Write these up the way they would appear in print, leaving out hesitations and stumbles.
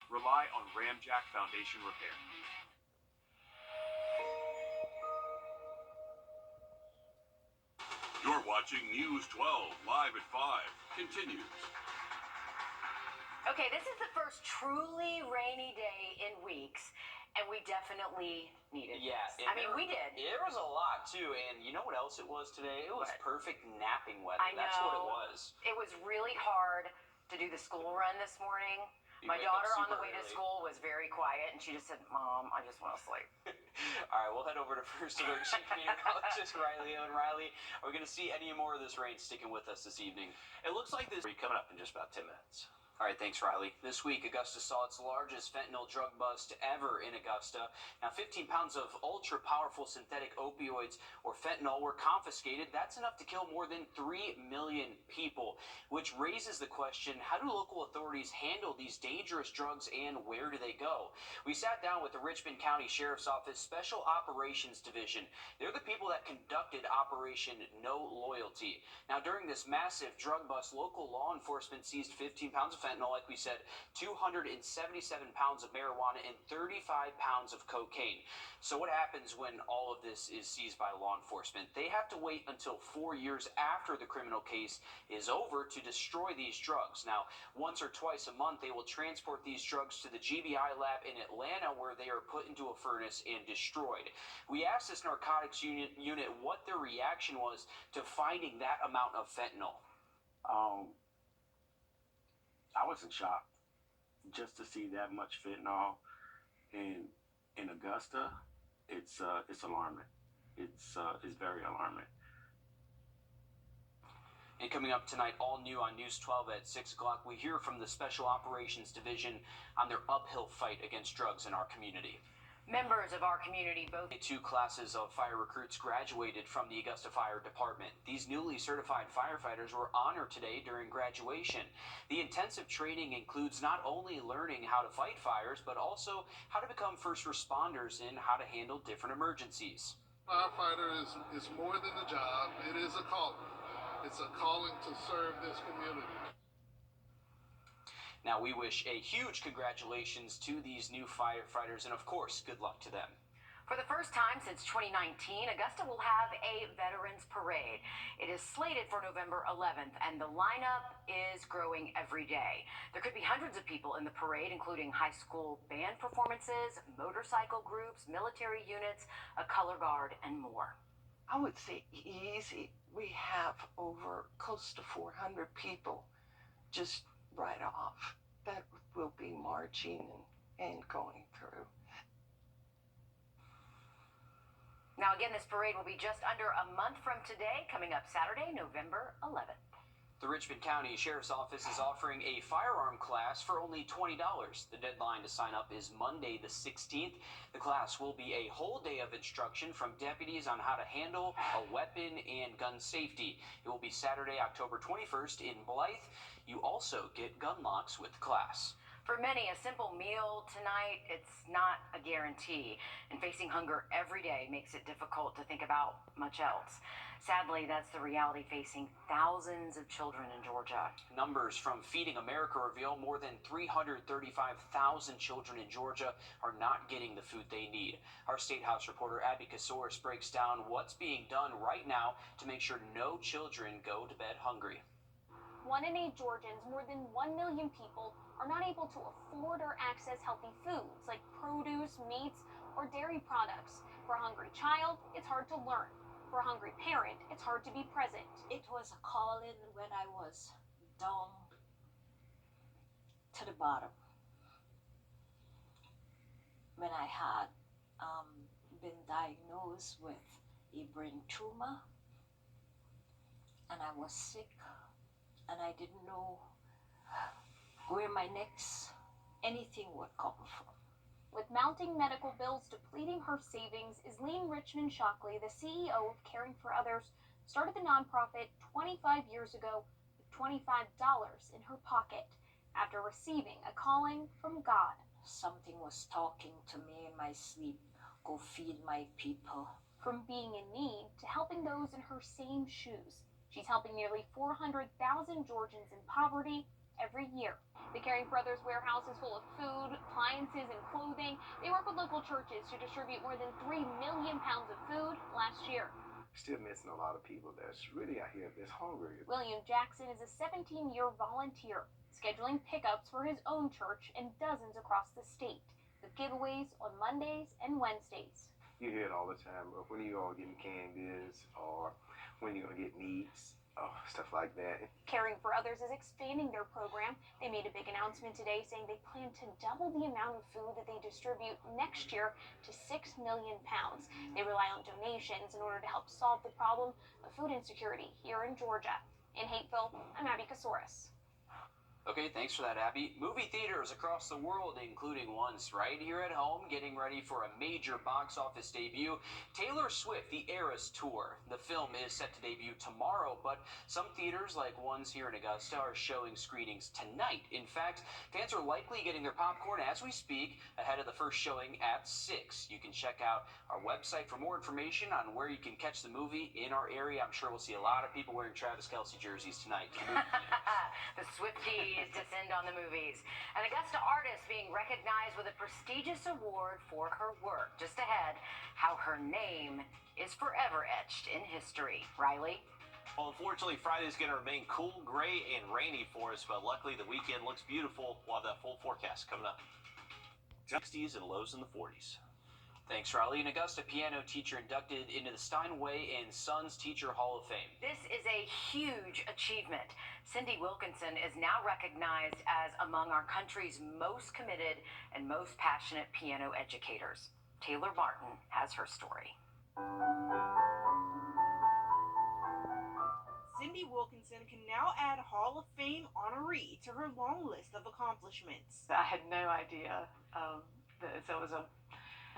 rely on Ramjack Foundation Repair. You're watching News 12 live at 5. Continues. Okay, this is the first truly rainy day in weeks, and we definitely needed Yeah, this. I mean, we did. There was a lot, too, and you know what else it was today? It was perfect napping weather. I know. That's what it was. It was really hard to do the school run this morning. My daughter on the way to school was very quiet, and she just said, "Mom, I just want to sleep." All right, we'll head over to First Alert Chief Meteorologist Riley. And Riley, are we going to see any more of this rain sticking with us this evening? It looks like this will be coming up in just about 10 minutes. All right, thanks, Riley. This week, Augusta saw its largest fentanyl drug bust ever in Augusta. Now, 15 pounds of ultra-powerful synthetic opioids, or fentanyl, were confiscated. That's enough to kill more than 3 million people, which raises the question, how do local authorities handle these dangerous drugs and where do they go? We sat down with the Richmond County Sheriff's Office Special Operations Division. They're the people that conducted Operation No Loyalty. Now, during this massive drug bust, local law enforcement seized 15 pounds of fentanyl, like we said, 277 pounds of marijuana, and 35 pounds of cocaine. So what happens when all of this is seized by law enforcement? They have to wait until 4 years after the criminal case is over to destroy these drugs. Now, once or twice a month, they will transport these drugs to the GBI lab in Atlanta, where they are put into a furnace and destroyed. We asked this narcotics unit what their reaction was to finding that amount of fentanyl. I was in shock just to see that much fentanyl in Augusta. It's alarming. It's very alarming. And coming up tonight, all new on News 12 at 6 o'clock, we hear from the Special Operations Division on their uphill fight against drugs in our community. Members of our community, both 2 classes of fire recruits graduated from the Augusta Fire Department. These newly certified firefighters were honored today during graduation. The intensive training includes not only learning how to fight fires, but also how to become first responders and how to handle different emergencies. Firefighter is more than a job. It is a calling. It's a calling to serve this community. Now, we wish a huge congratulations to these new firefighters, and of course, good luck to them. For the first time since 2019, Augusta will have a Veterans Parade. It is slated for November 11th, and the lineup is growing every day. There could be hundreds of people in the parade, including high school band performances, motorcycle groups, military units, a color guard, and more. I would say easy. We have over close to 400 people just right off that will be marching and going through. Now again, this parade will be just under a month from today, coming up Saturday, November 11th. The Richmond County Sheriff's Office is offering a firearm class for only $20. The deadline to sign up is Monday the 16th. The class will be a whole day of instruction from deputies on how to handle a weapon and gun safety. It will be Saturday, October 21st in Blythe. You also get gun locks with the class. For many, a simple meal tonight, it's not a guarantee. And facing hunger every day makes it difficult to think about much else. Sadly, that's the reality facing thousands of children in Georgia. Numbers from Feeding America reveal more than 335,000 children in Georgia are not getting the food they need. Our State House reporter Abby Kasoris breaks down what's being done right now to make sure no children go to bed hungry. 1 in 8 Georgians, more than 1 million people, are not able to afford or access healthy foods like produce, meats, or dairy products. For a hungry child, it's hard to learn. For a hungry parent, it's hard to be present. It was a calling when I was down to the bottom. When I had been diagnosed with a brain tumor, and I was sick, and I didn't know where my next anything would come from. With mounting medical bills depleting her savings, Isleen Richmond Shockley, the CEO of Caring for Others, started the nonprofit 25 years ago with $25 in her pocket after receiving a calling from God. Something was talking to me in my sleep, go feed my people. From being in need to helping those in her same shoes. She's helping nearly 400,000 Georgians in poverty every year. The Caring for Others warehouse is full of food, appliances, and clothing. They work with local churches to distribute more than 3 million pounds of food last year. Still missing a lot of people that's really out here that's hungry. William Jackson is a 17-year volunteer, scheduling pickups for his own church and dozens across the state, with giveaways on Mondays and Wednesdays. You hear it all the time. When are you all getting canned goods, or when are you going to get meats, stuff like that. Caring for Others is expanding their program. They made a big announcement today saying they plan to double the amount of food that they distribute next year to 6 million pounds. They rely on donations in order to help solve the problem of food insecurity here in Georgia. In Hapeville, I'm Abby Kasoris. Okay, thanks for that, Abby. Movie theaters across the world, including ones right here at home, getting ready for a major box office debut. Taylor Swift, The Eras Tour. The film is set to debut tomorrow, but some theaters, like ones here in Augusta, are showing screenings tonight. In fact, fans are likely getting their popcorn as we speak, ahead of the first showing at 6. You can check out our website for more information on where you can catch the movie in our area. I'm sure we'll see a lot of people wearing Travis Kelce jerseys tonight. The Swifties descend on the movies. An Augusta artist being recognized with a prestigious award for her work. Just ahead, how her name is forever etched in history. Riley? Well, unfortunately, Friday's going to remain cool, gray, and rainy for us, but luckily the weekend looks beautiful. We'll have that full forecast coming up. 60s and lows in the 40s. Thanks, Riley. An Augusta piano teacher inducted into the Steinway and Sons Teacher Hall of Fame. This is a huge achievement. Cindy Wilkinson is now recognized as among our country's most committed and most passionate piano educators. Taylor Martin has her story. Cindy Wilkinson can now add Hall of Fame honoree to her long list of accomplishments. I had no idea, so it was a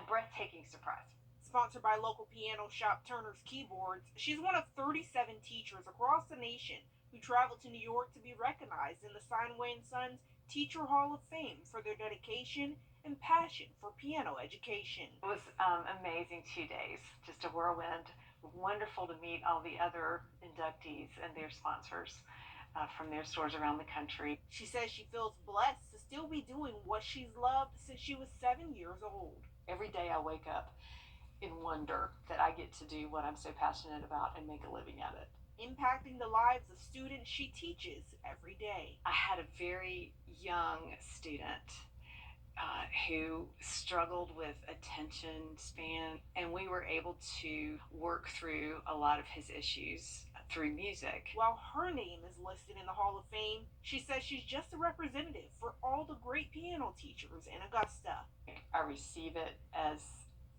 breathtaking surprise. Sponsored by local piano shop Turner's Keyboards, she's one of 37 teachers across the nation who traveled to New York to be recognized in the Steinway & Sons Teacher Hall of Fame for their dedication and passion for piano education. It was amazing 2 days, just a whirlwind. Wonderful to meet all the other inductees and their sponsors from their stores around the country. She says she feels blessed to still be doing what she's loved since she was 7 years old. Every day I wake up in wonder that I get to do what I'm so passionate about and make a living at it. Impacting the lives of students she teaches every day. I had a very young student who struggled with attention span, and we were able to work through a lot of his issues through music. While her name is listed in the Hall of Fame, she says she's just a representative for all the great piano teachers in Augusta. I receive it as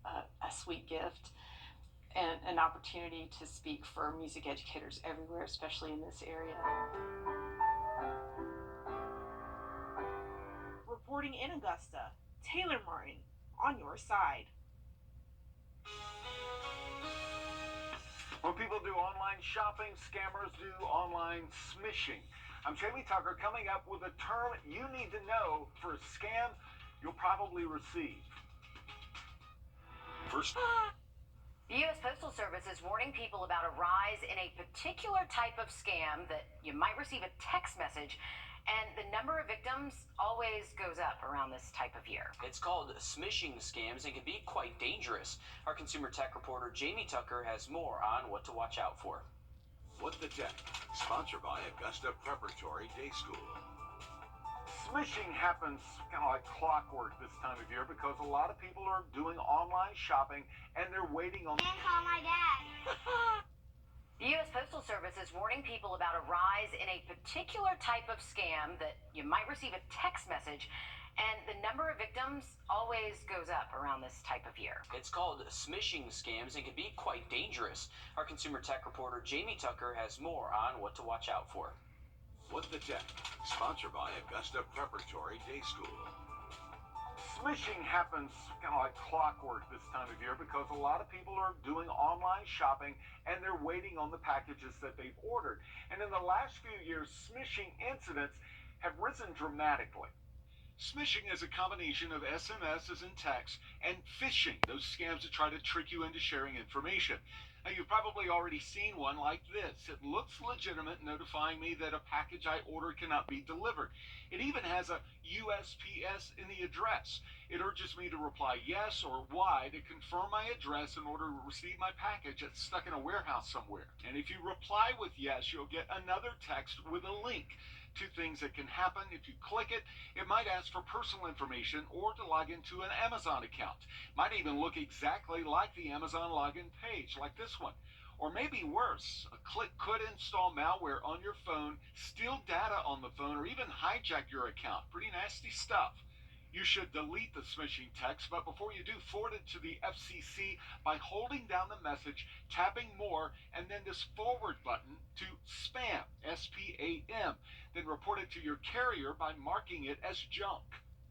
a sweet gift and an opportunity to speak for music educators everywhere, especially in this area. Reporting in Augusta, Taylor Martin, on your side. When people do online shopping, scammers do online smishing. I'm Jamie Tucker, coming up with a term you need to know for a scam you'll probably receive. First, The U.S. Postal Service is warning people about a rise in a particular type of scam that you might receive a text message, and the number of victims always goes up around this type of year. It's called smishing scams and can be quite dangerous. Our consumer tech reporter Jamie Tucker has more on what to watch out for. What the Tech, sponsored by Augusta Preparatory Day School. Smishing happens kind of like clockwork this time of year because a lot of people are doing online shopping and they're waiting on... And call my dad. The U.S. Postal Service is warning people about a rise in a particular type of scam that you might receive a text message, and the number of victims always goes up around this type of year. It's called smishing scams and can be quite dangerous. Our consumer tech reporter Jamie Tucker has more on what to watch out for. What the Tech, sponsored by Augusta Preparatory Day School. Smishing happens kind of like clockwork this time of year because a lot of people are doing online shopping and they're waiting on the packages that they've ordered. And in the last few years, smishing incidents have risen dramatically. Smishing is a combination of SMSs and texts and phishing, those scams that try to trick you into sharing information. Now, you've probably already seen one like this. It looks legitimate, notifying me that a package I ordered cannot be delivered. It even has a USPS in the address. It urges me to reply yes or Y to confirm my address in order to receive my package that's stuck in a warehouse somewhere. And if you reply with yes, you'll get another text with a link. Two things that can happen. If you click it, it might ask for personal information or to log into an Amazon account. Might even look exactly like the Amazon login page, like this one. Or maybe worse, a click could install malware on your phone, steal data on the phone, or even hijack your account. Pretty nasty stuff. You should delete the smishing text, but before you do, forward it to the FCC by holding down the message, tapping more, and then this forward button to spam, S-P-A-M. Then report it to your carrier by marking it as junk.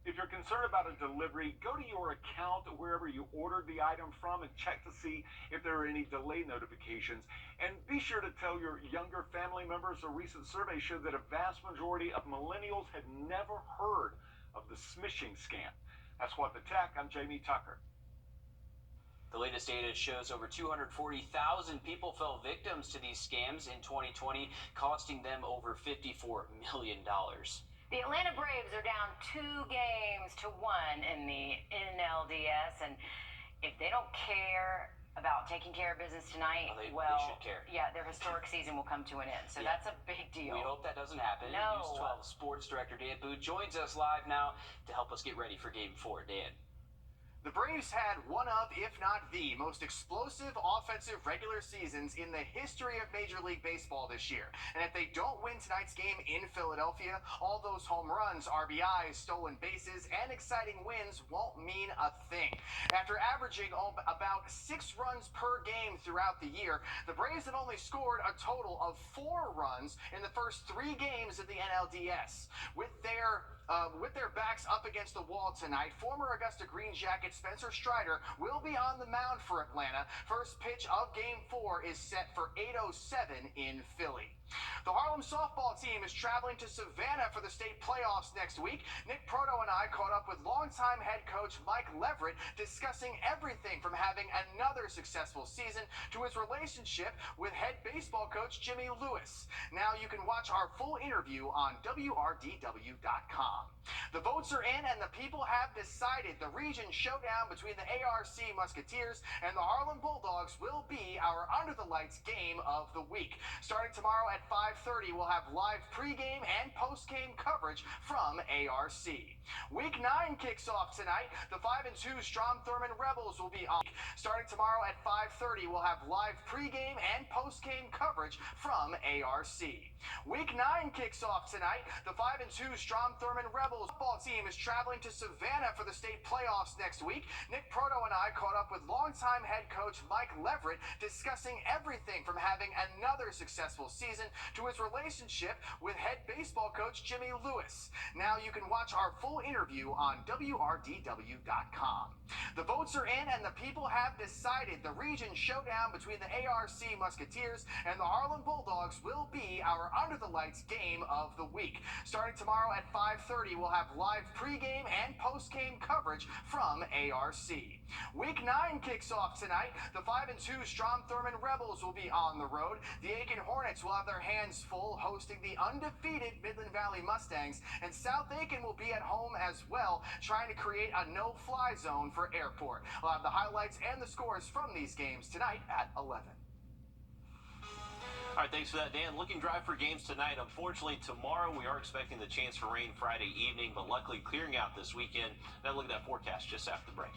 If you're concerned about a delivery, go to your account wherever you ordered the item from and check to see if there are any delay notifications. And be sure to tell your younger family members. A recent survey showed that a vast majority of millennials had never heard of the smishing scam. That's What the Tech. I'm Jamie Tucker. The latest data shows over 240,000 people fell victims to these scams in 2020, costing them over $54 million. The Atlanta Braves are down 2 games to 1 in the NLDS, and if they don't care about taking care of business tonight, they should care. Yeah, their historic season will come to an end, so that's a big deal. We hope that doesn't happen. No. News 12 Sports Director Dan Booth joins us live now to help us get ready for Game 4. Dan. The Braves had one of, if not the, most explosive offensive regular seasons in the history of Major League Baseball this year. And if they don't win tonight's game in Philadelphia, all those home runs, RBIs, stolen bases, and exciting wins won't mean a thing. After averaging about 6 runs per game throughout the year, the Braves have only scored a total of 4 runs in the first 3 games of the NLDS. With their backs up against the wall tonight, former Augusta Green Jacket Spencer Strider will be on the mound for Atlanta. First pitch of Game 4 is set for 8:07 in Philly. The Harlem softball team is traveling to Savannah for the state playoffs next week. Nick Proto and I caught up with longtime head coach Mike Leverett, discussing everything from having another successful season to his relationship with head baseball coach Jimmy Lewis. Now you can watch our full interview on WRDW.com. The votes are in and the people have decided the region showdown between the ARC Musketeers and the Harlem Bulldogs will be our under the lights game of the week. Starting tomorrow at 5:30, we'll have live pregame and postgame coverage from ARC. Week 9 kicks off tonight. The 5-2 Strom Thurmond Rebels will be on. Starting tomorrow at 5:30, we'll have live pregame and postgame coverage from ARC. Week 9 kicks off tonight. The 5-2 Strom Thurmond Rebels football team is traveling to Savannah for the state playoffs next week. Nick Proto and I caught up with longtime head coach Mike Leverett, discussing everything from having another successful season to his relationship with head baseball coach Jimmy Lewis. Now you can watch our full interview on WRDW.com. The votes are in and the people have decided the region showdown between the ARC Musketeers and the Harlem Bulldogs will be our under the lights game of the week. Starting tomorrow at 5:30, we'll have live pregame and postgame coverage from ARC. Week 9 kicks off tonight. The 5-2 Strom Thurmond Rebels will be on the road. The Aiken Hornets will have their hands full hosting the undefeated Midland Valley Mustangs, and South Aiken will be at home as well, trying to create a no-fly zone for Airport. We'll have the highlights and the scores from these games tonight at 11. All right, thanks for that, Dan. Looking dry for games tonight. Unfortunately, tomorrow we are expecting the chance for rain Friday evening, but luckily clearing out this weekend. Now look at that forecast just after the break.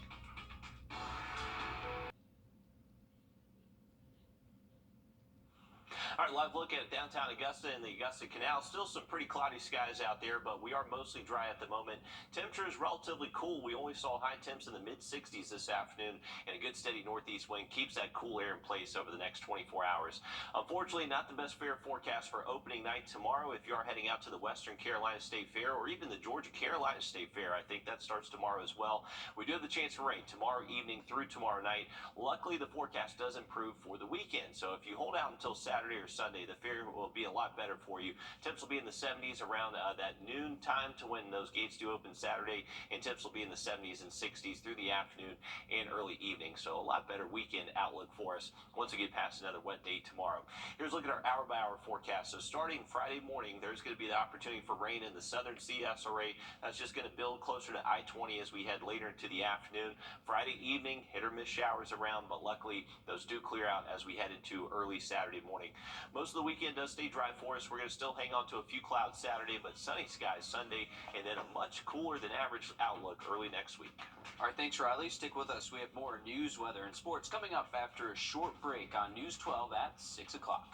All right, live look at downtown Augusta and the Augusta Canal. Still some pretty cloudy skies out there, but we are mostly dry at the moment. Temperature is relatively cool. We only saw high temps in the mid-60s this afternoon, and a good steady northeast wind keeps that cool air in place over the next 24 hours. Unfortunately, not the best fair forecast for opening night tomorrow. If you are heading out to the Western Carolina State Fair or even the Georgia Carolina State Fair, I think that starts tomorrow as well. We do have the chance for rain tomorrow evening through tomorrow night. Luckily, the forecast does improve for the weekend, so if you hold out until Saturday or Sunday, Sunday. The fair will be a lot better for you. Temps will be in the 70s around that noon time to when those gates do open Saturday, and temps will be in the 70s and 60s through the afternoon and early evening. So a lot better weekend outlook for us once we get past another wet day tomorrow. Here's a look at our hour-by-hour forecast. So starting Friday morning, there's going to be the opportunity for rain in the southern CSRA. That's just going to build closer to I-20 as we head later into the afternoon. Friday evening, hit or miss showers around, but luckily those do clear out as we head into early Saturday morning. Most of the weekend does stay dry for us. We're going to still hang on to a few clouds Saturday, but sunny skies Sunday, and then a much cooler than average outlook early next week. All right, thanks, Riley. Stick with us. We have more news, weather, and sports coming up after a short break on News 12 at 6 o'clock.